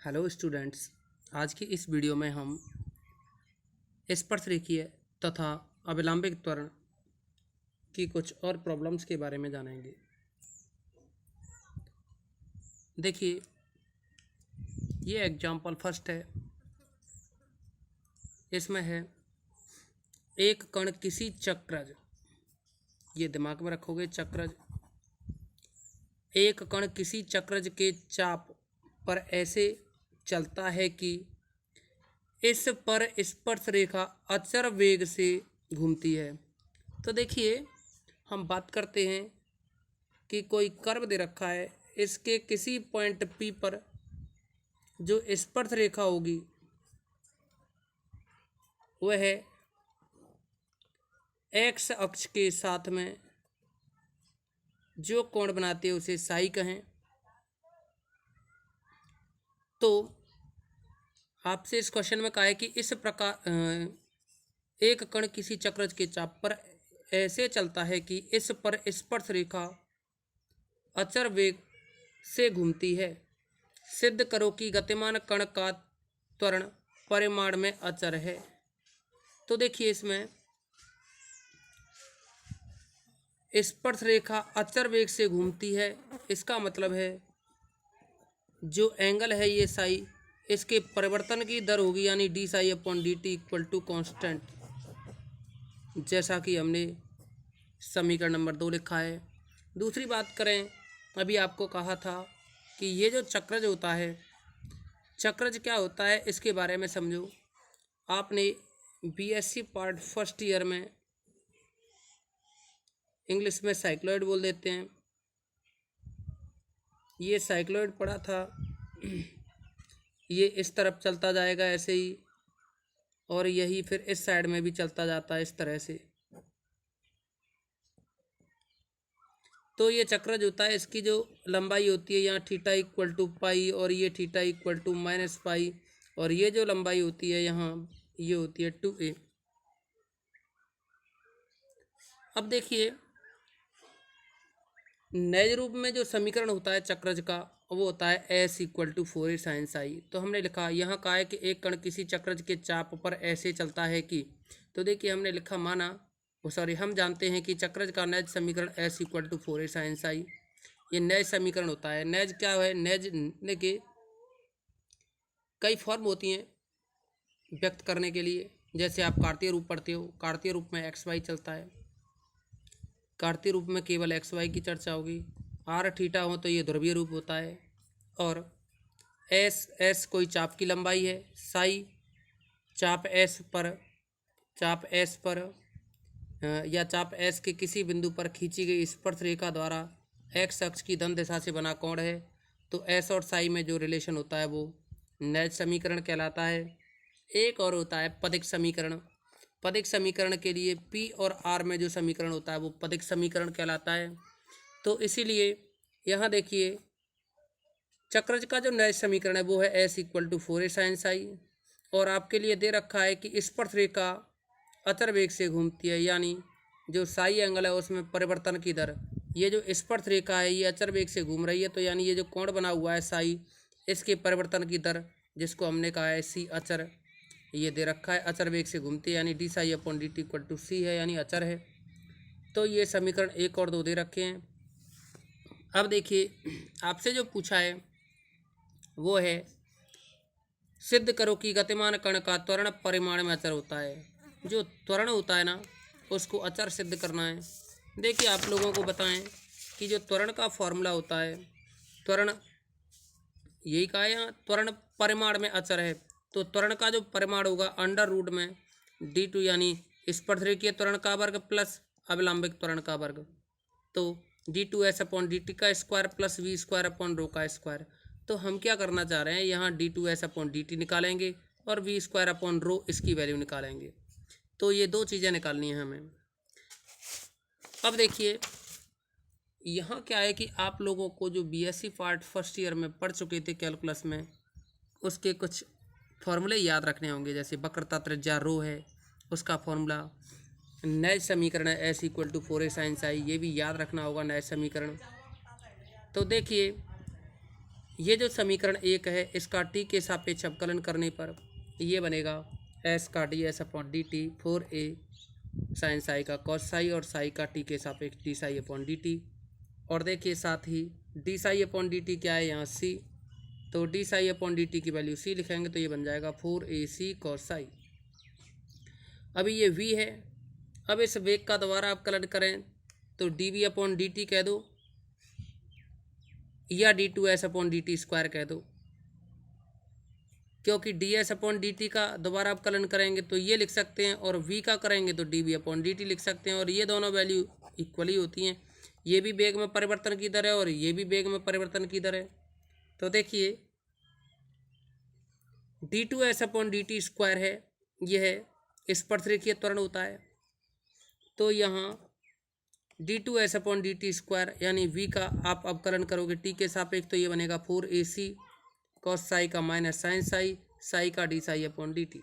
Hello students. आज की इस वीडियो में हम स्पर्शरेखीय तथा अभिलंबित त्वरण की कुछ और प्रॉब्लम्स के बारे में जानेंगे। देखिए, ये एग्जाम्पल फर्स्ट है। इसमें है एक कण किसी चक्रज, ये दिमाग में रखोगे, चक्रज। एक कण किसी चक्रज के चाप पर ऐसे चलता है कि इस पर स्पर्श रेखा अचर वेग से घूमती है। तो देखिए, हम बात करते हैं कि कोई कर्व दे रखा है, इसके किसी पॉइंट P पर जो स्पर्श रेखा होगी वह एक्स अक्ष के साथ में जो कोण बनाते हैं उसे साई कहें। तो आपसे इस क्वेश्चन में कहा है कि इस प्रकार एक कण किसी चक्रज के चाप पर ऐसे चलता है कि इस पर स्पर्श रेखा अचर वेग से घूमती है। सिद्ध करो कि गतिमान कण का त्वरण परिमाण में अचर है। तो देखिए, इसमें स्पर्श रेखा अचर वेग से घूमती है, इसका मतलब है जो एंगल है ये साई, इसके परिवर्तन की दर होगी यानी d psi upon d t equal to constant, जैसा कि हमने समीकरण नंबर 2 लिखा है। दूसरी बात करें, अभी आपको कहा था कि ये जो चक्रज होता है, चक्रज क्या होता है इसके बारे में समझो। आपने बीएससी पार्ट फर्स्ट ईयर में इंग्लिश में साइक्लॉइड बोल देते हैं, ये साइक्लॉइड पढ़ा था। ये इस तरफ चलता जाएगा ऐसे ही, और यही फिर इस साइड में भी चलता जाता है इस तरह से। तो ये चक्रज होता है, इसकी जो लंबाई होती है यहाँ थीटा इक्वल टू पाई, और ये theta equal to minus pi, और ये जो लंबाई होती है यहाँ ये होती है 2a। अब देखिए, नए रूप में जो समीकरण होता है चक्रज का वो होता है s equal to 4a sine psi. तो हमने लिखा, यहाँ कहा है कि एक कण किसी चक्रज के चाप पर ऐसे चलता है कि, तो देखिए हमने लिखा माना, हम जानते हैं कि चक्रज का नैज समीकरण s equal to 4a sine psi, ये नैज समीकरण होता है। नैज क्या है? नैज के कई फॉर्म होती हैं व्यक्त करने के लिए। जैसे आप कार्तीय रूप पढ़ते हो, कार्तीय रूप में एक्स वाई चलता है, कार्तीय रूप में केवल एक्स वाई की चर्चा होगी। आर थीटा हो तो ये ध्रुवीय रूप होता है, और एस कोई चाप की लंबाई है, साई चाप एस पर या चाप एस के किसी बिंदु पर खींची गई स्पर्श रेखा द्वारा एक्स अक्ष की धन दिशा से बना कोण है। तो एस और साई में जो रिलेशन होता है वो नैज समीकरण कहलाता है। एक और होता है पदिक समीकरण। पदिक समीकरण के लिए P और R में जो समीकरण होता है वो पदिक समीकरण कहलाता है। तो इसीलिए यहाँ देखिए, चक्रज का जो नैज समीकरण है वो है s equal to 4a sine psi, और आपके लिए दे रखा है कि स्पर्श रेखा अचर वेग से घूमती है, यानी जो साई एंगल है उसमें परिवर्तन की दर, ये जो स्पर्श रेखा है ये अचर वेग से घूम रही है, तो यानी ये जो कोण बना हुआ है साई, इसके परिवर्तन की दर जिसको हमने कहा है सी अचर, ये दे रखा है अचर वेग से घूमती है, यानी d psi upon d t equal to c है, यानी अचर है। तो ये समीकरण 1 और 2 दे रखे हैं। अब देखिए, आपसे जो पूछा है वो है सिद्ध करो कि गतिमान कण का त्वरण परिमाण में अचर होता है। जो त्वरण होता है ना उसको अचर सिद्ध करना है। देखिए, आप लोगों को बताएं कि जो त्वरण का फॉर्मूला होता है, त्वरण यही कहा है यहाँ, त्वरण परिमाण में अचर है, तो त्वरण का जो परिमाण होगा अंडर रूट में d2, यानी स्पर्शरेखीय त्वरण का वर्ग प्लस अभिलंबित त्वरण का वर्ग, तो d2s अपॉन dt का square plus v square upon rho का स्क्वायर। तो हम क्या करना चाह रहे हैं, यहाँ d2s अपॉन dt निकालेंगे और v स्क्वायर अपॉन रो इसकी वैल्यू निकालेंगे। तो ये दो चीज़ें निकालनी है हमें। अब देखिए, यहाँ क्या है कि आप लोगों को जो बीएससी पार्ट फर्स्ट ईयर में पढ़ चुके थे कैलकुलस में, उसके कुछ फॉर्मूले याद रखने होंगे। जैसे वक्रता त्रिज्या रो है, उसका फॉर्मूला, नैज समीकरण है s equal to 4a sine psi, ये भी याद रखना होगा नैज समीकरण। तो देखिए, ये जो समीकरण 1 है इसका टी के सापेक्ष अवकलन करने पर ये बनेगा एस का d s upon d t 4a sine psi का कॉस साई और साई का टी के सापेक्ष d psi upon d t. और देखिए साथ ही d psi upon d t क्या है यहाँ सी, तो d psi upon d t की वैल्यू सी लिखेंगे तो ये बन जाएगा 4ac कॉस साई। अभी ये v है, अब इस वेग का दोबारा अवकलन करें तो d v upon d t कह दो या d two s upon d t square कह दो, क्योंकि d s upon d t का दोबारा अवकलन करेंगे तो ये लिख सकते हैं और v का करेंगे तो d v upon d t लिख सकते हैं, और ये दोनों वैल्यू इक्वली होती हैं। ये भी वेग में परिवर्तन की दर है और ये भी वेग में परिवर्तन की दर है। तो देखिए d two s upon d t square है, यह है स्पर्शरेखीय त्वरण होता है, तो यहाँ d two s upon d t square यानी v का आप अवकलन करोगे t के सापेक्ष तो ये बनेगा 4ac कॉस साई का माइनस साइन साई साई का d psi upon d t.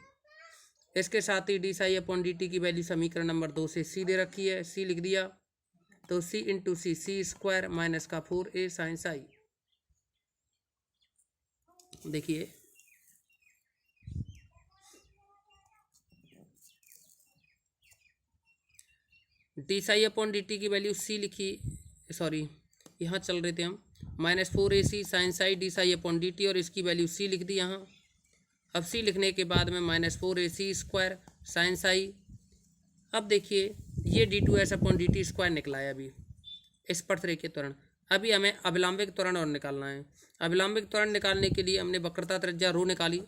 इसके साथ ही d psi upon d t की वैल्यू समीकरण नंबर 2 से c दे रखी है, c लिख दिया तो c into c square minus का 4a साइन साई। देखिए d psi upon d t की वैल्यू सी लिखी, सॉरी यहाँ चल रहे थे हम, minus 4ac sine psi d psi upon d t और इसकी वैल्यू सी लिख दी यहाँ। अब सी लिखने के बाद में minus 4ac square sine Sai. अब देखिए ये d two s upon d t square निकला है अभी स्पर्शरेखीय त्वरण। अभी हमें अभिलंबिक त्वरण और निकालना है। अभिलंबिक त्वरण निकालने के लिए हमने वक्रता त्रिज्या रो निकाली।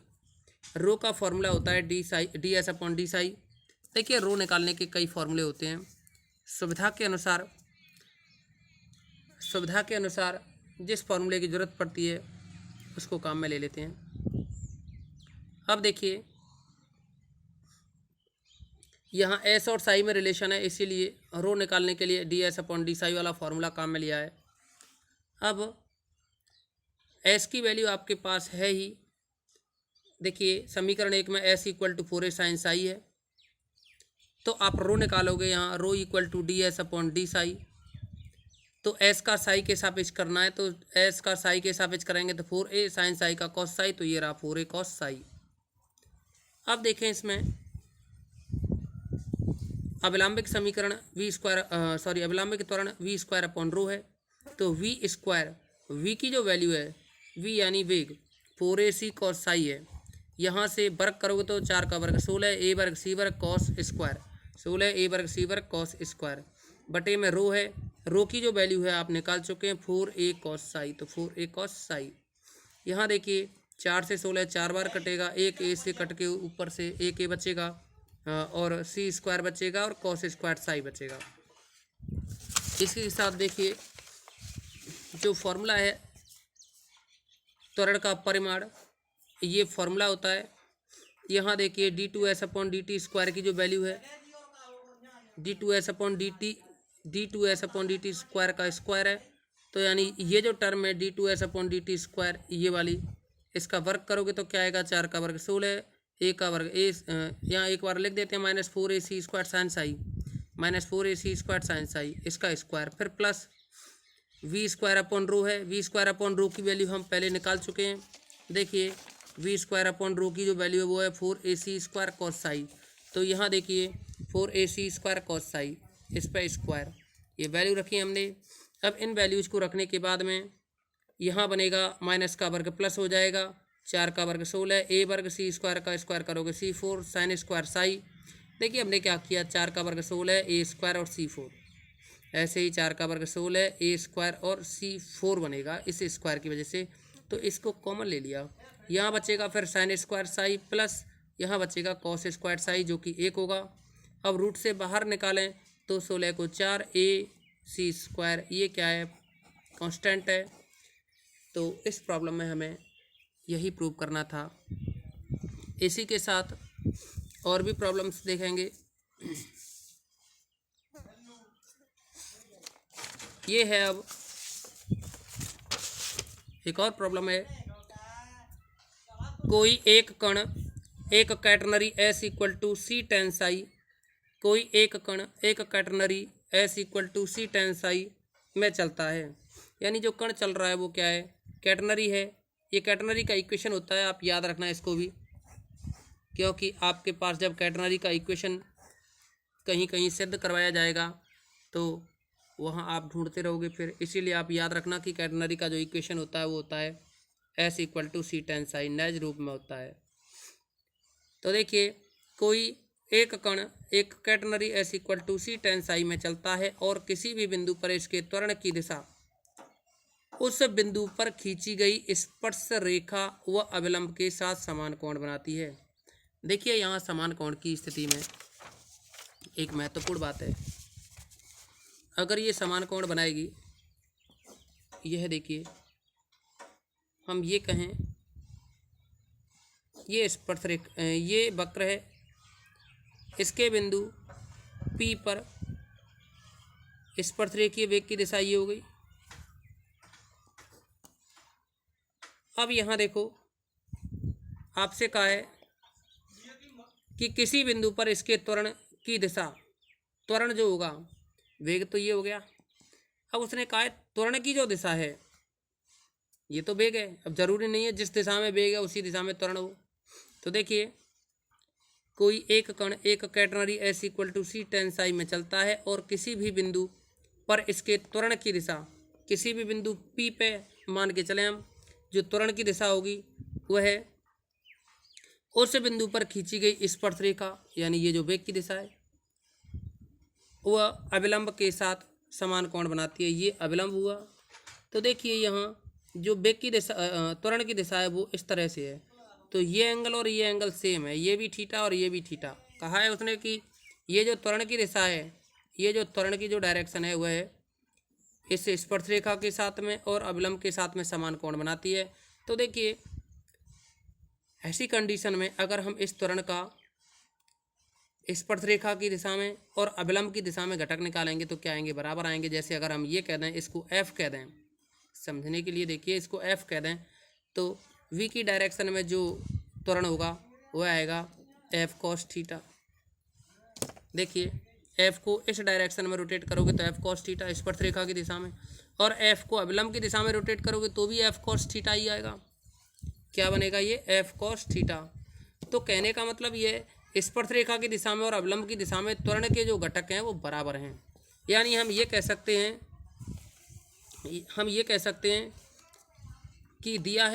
रो का फॉर्मूला होता है D s upon d Sai. देखिए रो निकालने के कई फॉर्मूले होते हैं, सुविधा के अनुसार जिस फॉर्मूले की ज़रूरत पड़ती है उसको काम में ले लेते हैं। अब देखिए यहाँ एस और साई में रिलेशन है, इसीलिए रो निकालने के लिए D s upon d Sai वाला फॉर्मूला काम में लिया है। अब एस की वैल्यू आपके पास है ही, देखिए समीकरण 1 में s equal to 4a sine psi है, तो आप रो निकालोगे यहाँ rho equal to d s upon d psi. तो एस का साई के सापेक्ष करना है, तो एस का साई के सापेक्ष करेंगे तो 4a साइन साई का कॉस साई, तो ये रहा 4a कॉस साई। अब देखें इसमें अभिलंबिक समीकरण अभिलंबिक त्वरण v स्क्वायर अपॉन रो है, तो v स्क्वायर v की जो वैल्यू है v यानी वेग 4ac कॉस साई है, यहाँ से वर्ग करोगे तो 4 का वर्ग 16a वर्ग c वर्ग कॉस स्क्वायर 16a वर्ग c वर्ग कॉस स्क्वायर बटे में रो है। रो की जो वैल्यू है आप निकाल चुके हैं 4a कॉस साई, तो 4a कॉस साई। यहाँ देखिए 4 से 16 4 बार कटेगा, एक a से कट के ऊपर से एक a बचेगा और c स्क्वायर बचेगा और कॉस स्क्वायर साई बचेगा। इसके साथ देखिए जो फॉर्मूला है त्वरण का परिमाण, ये फॉर्मूला होता है। यहाँ देखिए d two s upon d t square की जो वैल्यू है d two s upon d t square का स्क्वायर है, तो यानी ये जो टर्म है d two s upon d t square ये वाली, इसका वर्ग करोगे तो क्या आएगा 4 का वर्ग 16, a का वर्ग यहाँ एक बार लिख देते हैं minus 4ac square sine Sai, minus 4ac square sine Sai इसका स्क्वायर, फिर प्लस v स्क्वायर अपॉन रो है। v स्क्वायर अपॉन रो की वैल्यू हम पहले निकाल चुके हैं। देखिए v स्क्वायर अपॉन रो की जो वैल्यू है वो है 4ac स्क्वायर कॉस साई, तो यहाँ देखिए 4ac स्क्वायर कॉस साई, इस पर स्क्वायर ये वैल्यू रखी हमने। अब इन वैल्यूज़ को रखने के बाद में यहाँ बनेगा माइनस का वर्ग प्लस हो जाएगा, 4 का वर्ग 16, a वर्ग c स्क्वायर का स्क्वायर करोगे c4 साइन स्क्वायर साई। देखिए हमने क्या किया, 4 का वर्ग 16 a स्क्वायर और c4, ऐसे ही 4 का वर्ग 16 a स्क्वायर और c4 बनेगा इस स्क्वायर की वजह से, तो इसको कॉमन ले लिया। यहाँ बचेगा फिर साइन स्क्वायर साई प्लस यहाँ बचेगा कॉस स्क्वायर साई जो कि 1 होगा। अब रूट से बाहर निकालें तो 16 को 4 a c स्क्वायर, ये क्या है कांस्टेंट है। तो इस प्रॉब्लम में हमें यही प्रूव करना था। इसी के साथ और भी प्रॉब्लम्स देखेंगे। ये है अब एक और प्रॉब्लम है, कोई एक कण एक catenary s equal to c tan psi, कोई एक कण एक catenary s equal to c tan psi में चलता है, यानी जो कण चल रहा है वो क्या है कैटनरी है, ये कैटनरी का इक्वेशन होता है, आप याद रखना इसको भी, क्योंकि आपके पास जब कैटनरी का इक्वेशन कहीं कहीं सिद्ध करवाया जाएगा तो वहाँ आप ढूंढते रहोगे फिर, इसीलिए आप याद रखना कि कैटनरी का जो इक्वेशन होता है वो होता है S = C tan psi, नैज रूप में होता है। तो देखिए, कोई एक कण एक catenary S = C tan psi में चलता है और किसी भी बिंदु पर इसके त्वरण की दिशा उस बिंदु पर खींची गई स्पर्श रेखा व अविलंब के साथ समान कोण बनाती है। देखिए, यहाँ समान कोण की स्थिति में एक महत्वपूर्ण बात है, अगर ये समान कोण बनाएगी, यह देखिए, हम ये कहें ये स्पर्श रेखा, ये वक्र है, इसके बिंदु P पर स्पर्श रेखीय वेग की दिशा ये हो गई। अब यहाँ देखो, आपसे कहा है कि किसी बिंदु पर इसके त्वरण की दिशा, त्वरण जो होगा, वेग तो ये हो गया, अब उसने कहा है त्वरण की जो दिशा है ये तो वेग है, अब जरूरी नहीं है जिस दिशा में वेग है उसी दिशा में त्वरण हो। तो देखिए, कोई एक कण एक catenary S = C tan psi में चलता है और किसी भी बिंदु पर इसके त्वरण की दिशा, किसी भी बिंदु P पे मान के चले हम, जो त्वरण की दिशा होगी वह है उस बिंदु पर खींची गई स्पर्श रेखा, यानी ये जो वेग की दिशा है, वह अविलंब के साथ समान कोण बनाती है, ये अविलंब हुआ। तो देखिए, यहाँ जो वेग की दिशा, त्वरण की दिशा है वो इस तरह से है, तो ये एंगल और ये एंगल सेम है, ये भी थीटा और ये भी थीटा। कहा है उसने कि ये जो त्वरण की दिशा है, ये जो त्वरण की जो डायरेक्शन है वह इस स्पर्श रेखा के साथ में और अविलंब के साथ में समान कोण बनाती है। तो देखिए, ऐसी कंडीशन में अगर हम इस त्वरण का स्पर्श रेखा की दिशा में और अविलंब की दिशा में घटक निकालेंगे तो क्या आएंगे, बराबर आएंगे। जैसे अगर हम ये कह दें, इसको F कह दें, समझने के लिए देखिए, इसको F कह दें, तो V की डायरेक्शन में जो त्वरण होगा वह आएगा F cos थीटा। देखिए, F को इस डायरेक्शन में रोटेट करोगे तो F cos थीटा स्पर्श रेखा की दिशा में, और F को अविलंब की दिशा में रोटेट करोगे तो भी F cos थीटा ही आएगा। क्या बनेगा, ये F cos थीटा। तो कहने का मतलब ये स्पर्श रेखा की दिशा में और अविलंब की दिशा में त्वरण के जो घटक हैं वो बराबर हैं, यानी हम ये कह सकते हैं कि दिया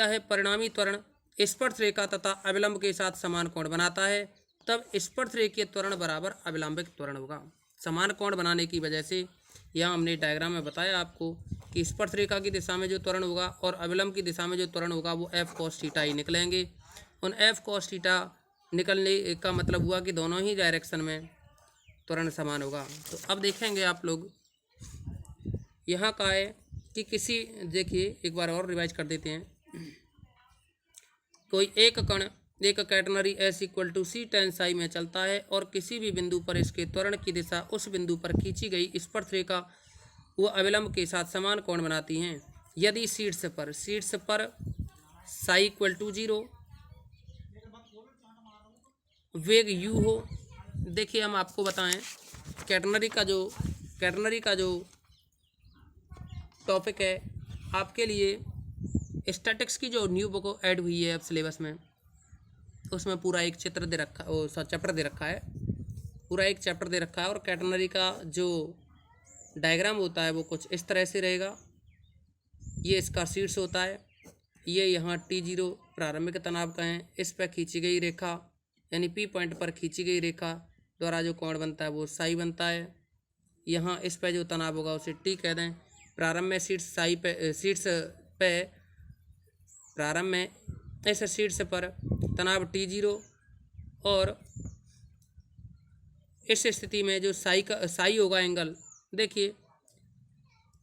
है परिणामी त्वरण स्पर्श रेखा तथा अविलंब के साथ समान कोण बनाता है, तब स्पर्श रेखीय त्वरण बराबर अविलंबिक त्वरण होगा। समान कोण बनाने की वजह से यहाँ हमने डायग्राम में बताया आपको कि स्पर्श रेखा की दिशा में जो त्वरण होगा और अविलंब की दिशा में जो त्वरण होगा वो F cos थीटा ही निकलेंगे। उन F cos थीटा निकलने का मतलब हुआ कि दोनों ही डायरेक्शन में त्वरण समान होगा। तो अब देखेंगे आप लोग, यहाँ का है कि किसी, देखिए एक बार और रिवाइज कर देते हैं, कोई एक कण एक catenary S = C tan psi में चलता है और किसी भी बिंदु पर इसके त्वरण की दिशा उस बिंदु पर खींची गई स्पर्श रेखा वो अविलंब के साथ समान कोण बनाती हैं। यदि शीर्ष पर psi = 0, वेग u हो। देखिए, हम आपको बताएं, कैटनरी का जो टॉपिक है आपके लिए, स्टैटिक्स की जो न्यू बुक ऐड हुई है अब सिलेबस में, उसमें पूरा एक चैप्टर दे रखा है, पूरा एक चैप्टर दे रखा है। और कैटनरी का जो डायग्राम होता है वो कुछ इस तरह से रहेगा। ये इसका शीर्ष होता है, ये यहाँ T0 प्रारंभिक तनाव का है, इस पर खींची गई रेखा यानी P पॉइंट पर खींची गई रेखा द्वारा जो कोण बनता है वो साई बनता है। यहाँ इस पर जो तनाव होगा उसे T कह दें। प्रारंभ में प्रारंभ में इस शीर्ष पर तनाव T0 और इस स्थिति में जो साई होगा एंगल, देखिए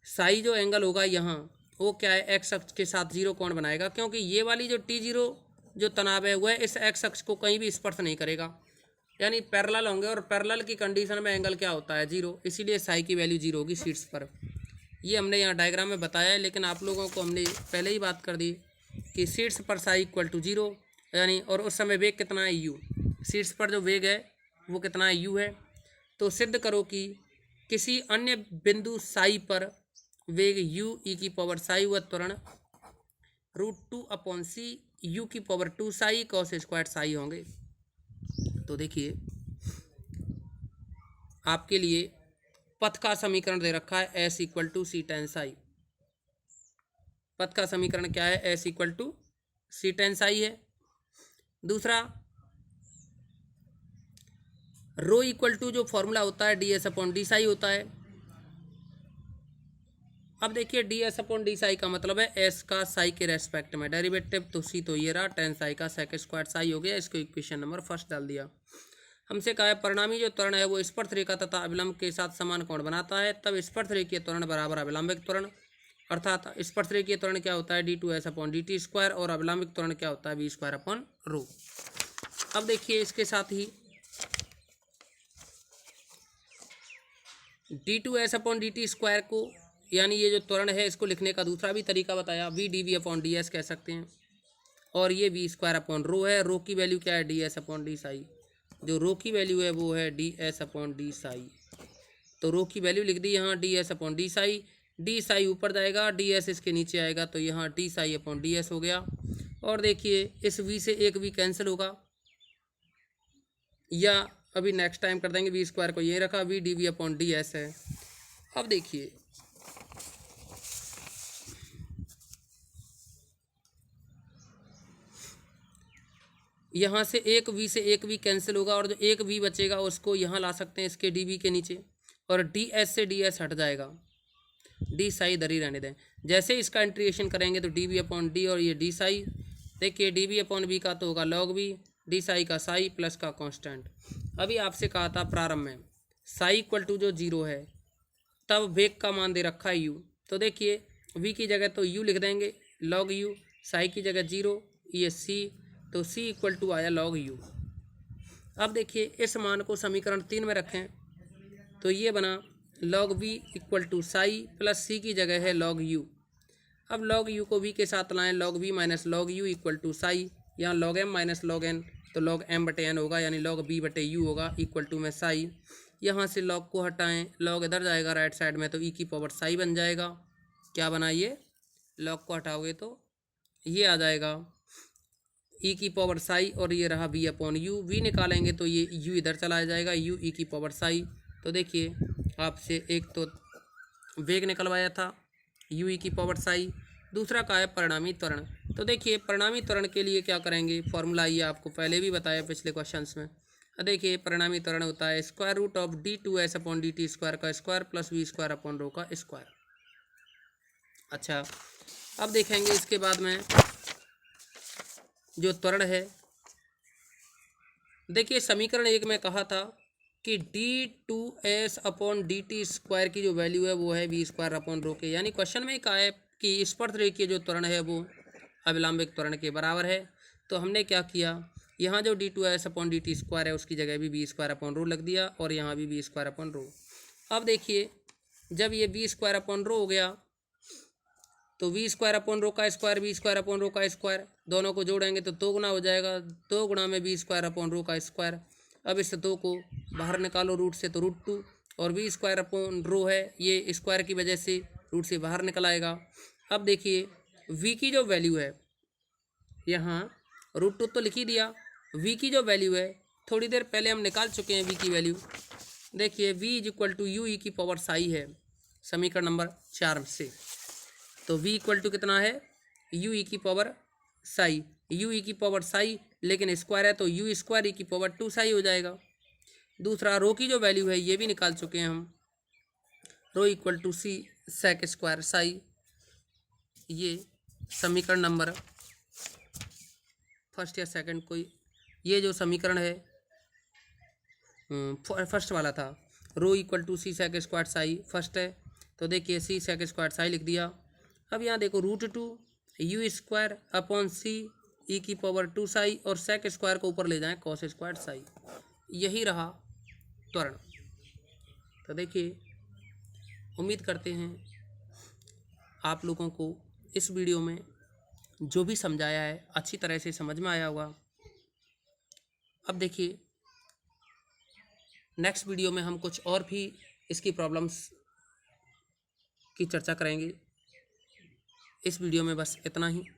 साई जो एंगल होगा यहाँ वो क्या है, एक्स अक्ष के साथ 0 कोण बनाएगा, क्योंकि ये वाली जो T0 जो तनाव है वह इस एक्स अक्ष को कहीं भी स्पर्श नहीं करेगा, यानी पैरेलल होंगे, और पैरेलल की कंडीशन में एंगल क्या होता है, 0, इसीलिए साई की वैल्यू 0 होगी शीर्ष पर। ये हमने यहाँ डायग्राम में बताया है, लेकिन आप लोगों को हमने पहले ही बात कर दी कि शीर्ष पर साई = 0, यानी और उस समय वेग कितना है, u। शीर्ष पर जो वेग है वो कितना है, u है। तो सिद्ध करो कि किसी अन्य बिंदु साई पर वेग u e की पावर साई व त्वरण √2/c u की power 2 Sai cos square Sai होंगे। तो देखिए आपके लिए पथ का समीकरण दे रखा है s equal to c tan psi. पथ का समीकरण क्या है? s equal to c tan psi है। दूसरा रो इक्वल टू जो फॉर्मूला होता है ds अपॉन डी साई होता है। अब देखिए ds अपॉन डी साई का मतलब है s का साई के रेस्पेक्ट में डेरिवेटिव, तो सी तो ये रहा, टेन साई का सेक स्क्वायर साई हो गया। इसको इक्वेशन नंबर फर्स्ट डाल दिया। हमसे कहा है परिणामी जो त्वरण है वो स्पर्शरेखा तथा अभिलंब के साथ समान कोण बनाता है, तब स्पर्शरेखीय त्वरण बराबर अभिलंबिक त्वरण, अर्थात स्पर्शरेखीय त्वरण क्या होता है d2s upon d t square, और अभिलंबिक त्वरण क्या होता है v स्क्वायर अपॉन रो। अब देखिए इसके साथ ही d2s upon d t square को, यानी ये जो त्वरण है इसको लिखने का दूसरा भी तरीका बताया, v dv upon D S कह सकते हैं, और ये v स्क्वायर अपॉन रो है। रो की वैल्यू क्या है? ds upon d Sai. जो रो की वैल्यू है वो है ds अपॉन डी साई, तो रो की वैल्यू लिख दी यहाँ ds upon d Sai. D Sai ऊपर जाएगा, ds इसके नीचे आएगा, तो यहाँ डी साई अपॉन ds हो गया। और देखिए इस v से एक v कैंसिल होगा, या अभी नेक्स्ट टाइम कर देंगे, v स्क्वायर को ये रखा, v dv upon D S है। अब देखिए यहाँ से एक v से एक v कैंसिल होगा, और जो एक v बचेगा उसको यहाँ ला सकते हैं इसके dv के नीचे, और ds से ds हट जाएगा, डी साई इधर ही रहने दें। जैसे इसका इंटीग्रेशन करेंगे तो dv अपॉन डी और ये डी साई, देखिए dv अपॉन v का तो होगा log v, डी साई का साई प्लस का कांस्टेंट। अभी आपसे कहा था प्रारंभ में साई इक्वल टू जो 0 है, तब वेग का मान दे रखा है u, तो देखिए v की जगह तो u लिख देंगे log u, साई की जगह 0, ये c, तो c इक्वल टू आया log u। अब देखिए इस मान को समीकरण 3 में रखें तो ये बना log v equal to psi plus c की जगह है log u। अब log u को v के साथ लाएं, log v minus log u equal to psi, यहाँ log m minus log n, तो log m बटे n होगा, यानी log b बटे u होगा, इक्वल टू में साई। यहाँ से log को हटाएं, log इधर जाएगा राइट साइड में, तो e की पावर साई बन जाएगा। क्या बना ये? log को हटाओगे तो ये आ जाएगा e की पावर साई, और ये रहा v अपॉन u। v निकालेंगे तो ये u इधर चला जाएगा, u e की पावर साई। तो देखिए आपसे एक तो वेग निकलवाया था u e की पावर साई, दूसरा का है परिणामी त्वरण। तो देखिए परिणामी त्वरण के लिए क्या करेंगे, फॉर्मूला ये आपको पहले भी बताया पिछले क्वेश्चंस में। देखिए परिणामी त्वरण होता है square root of d2s upon d t square का square plus v square upon rho का स्क्वायर। अच्छा अब देखेंगे इसके बाद में जो त्वरण है, देखिए समीकरण 1 में कहा था कि d2s upon d t square की जो वैल्यू है वो है v स्क्वायर अपॉन रो के, यानी क्वेश्चन में कहा है कि स्पर्शरेखीय जो त्वरण है वो अभिलंबिक त्वरण के बराबर है। तो हमने क्या किया, यहाँ जो d2s upon d t square है उसकी जगह भी v स्क्वायर अपॉन रो लग दिया, और यहाँ भी v स्क्वायर अपॉन रो। अब देखिए जब ये v स्क्वायर अपॉन रो हो गया तो v स्क्वायर अपॉन रो का square, v square upon rho का स्क्वायर, दोनों को जोड़ेंगे तो 2 गुना हो जाएगा, 2 गुना में v स्क्वायर अपॉन रो का स्क्वायर। अब इस 2 को बाहर निकालो रूट से, तो √2, और v स्क्वायर अपॉन रो है, ये स्क्वायर की वजह से रूट से बाहर निकल आएगा। अब देखिए v की जो वैल्यू है, यहाँ √2 तो लिख ही दिया, v की जो वैल्यू है थोड़ी देर पहले हम निकाल चुके हैं v की वैल्यू। देखिए v is equal to u e की पावर साई है समीकरण नंबर 4 से, तो v इक्वल टू कितना है, u e की पावर साई, u e की पावर साई, लेकिन स्क्वायर है तो u स्क्वायर e की पावर 2 साई हो जाएगा। दूसरा रो की जो वैल्यू है ये भी निकाल चुके हैं हम, rho equal to c sec square psi, ये समीकरण नंबर फर्स्ट या सेकंड कोई, ये जो समीकरण है फर्स्ट वाला था, rho equal to c sec square psi first है, तो देखिए सी सेक स्क्वायर साई लिख दिया। अब यहाँ देखो √2 u स्क्वायर अपॉन सी ई की पावर 2 साई, और सेक स्क्वायर को ऊपर ले जाएं कॉस स्क्वायर साई, यही रहा त्वरण। तो देखिए उम्मीद करते हैं आप लोगों को इस वीडियो में जो भी समझाया है अच्छी तरह से समझ में आया होगा। अब देखिए नेक्स्ट वीडियो में हम कुछ और भी इसकी प्रॉब्लम्स की चर्चा करेंगे। इस वीडियो में बस इतना ही।